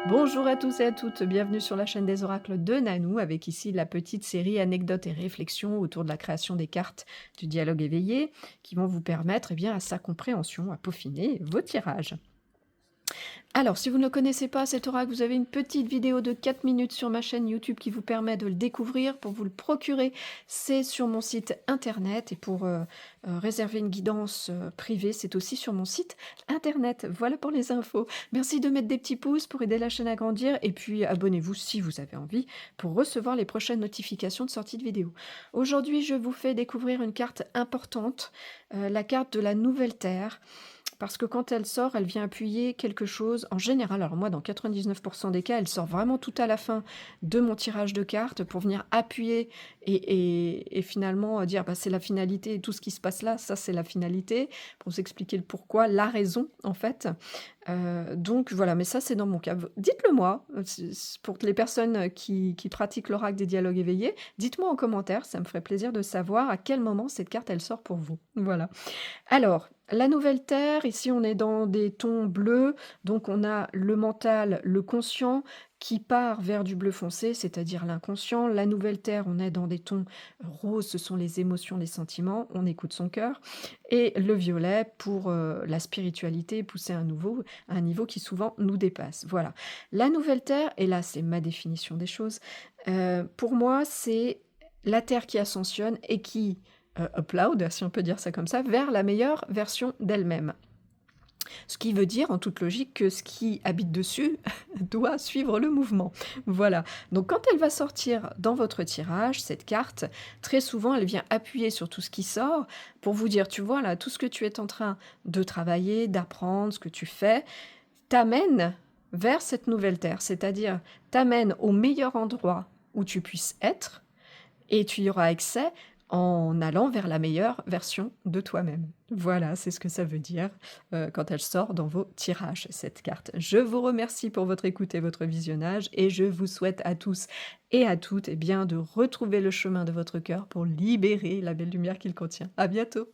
Bonjour à tous et à toutes, bienvenue sur la chaîne des oracles de Nanou, avec ici la petite série anecdotes et réflexions autour de la création des cartes du dialogue éveillé, qui vont vous permettre bien, à sa compréhension, à peaufiner vos tirages. Alors, si vous ne le connaissez pas, cet oracle, vous avez une petite vidéo de 4 minutes sur ma chaîne YouTube qui vous permet de le découvrir. Pour vous le procurer, c'est sur mon site internet. Et pour réserver une guidance privée, c'est aussi sur mon site internet. Voilà pour les infos. Merci de mettre des petits pouces pour aider la chaîne à grandir. Et puis, abonnez-vous si vous avez envie pour recevoir les prochaines notifications de sortie de vidéo. Aujourd'hui, je vous fais découvrir une carte importante, la carte de la Nouvelle Terre. Parce que quand elle sort, elle vient appuyer quelque chose. En général, alors moi, dans 99% des cas, elle sort vraiment tout à la fin de mon tirage de cartes pour venir appuyer et finalement dire bah, c'est la finalité et tout ce qui se passe là, ça c'est la finalité, pour vous expliquer le pourquoi, la raison en fait. Donc voilà, mais ça c'est dans mon cas. Dites-le moi, pour les personnes qui pratiquent l'oracle des dialogues éveillés, dites-moi en commentaire, ça me ferait plaisir de savoir à quel moment cette carte elle sort pour vous. Voilà. Alors, la nouvelle terre, ici on est dans des tons bleus, donc on a le mental, le conscient qui part vers du bleu foncé, c'est-à-dire l'inconscient. La nouvelle terre, on est dans des tons roses, ce sont les émotions, les sentiments, on écoute son cœur. Et le violet pour la spiritualité, pousser à un niveau qui souvent nous dépasse. Voilà. La nouvelle terre, et là c'est ma définition des choses, pour moi c'est la terre qui ascensionne et qui upload, si on peut dire ça comme ça, vers la meilleure version d'elle-même. Ce qui veut dire, en toute logique, que ce qui habite dessus doit suivre le mouvement. Voilà. Donc quand elle va sortir dans votre tirage, cette carte, très souvent, elle vient appuyer sur tout ce qui sort pour vous dire, tu vois, là, tout ce que tu es en train de travailler, d'apprendre, ce que tu fais, t'amène vers cette nouvelle terre, c'est-à-dire t'amène au meilleur endroit où tu puisses être, et tu y auras accès en allant vers la meilleure version de toi-même. Voilà, c'est ce que ça veut dire quand elle sort dans vos tirages, cette carte. Je vous remercie pour votre écoute et votre visionnage, et je vous souhaite à tous et à toutes eh bien, de retrouver le chemin de votre cœur pour libérer la belle lumière qu'il contient. À bientôt!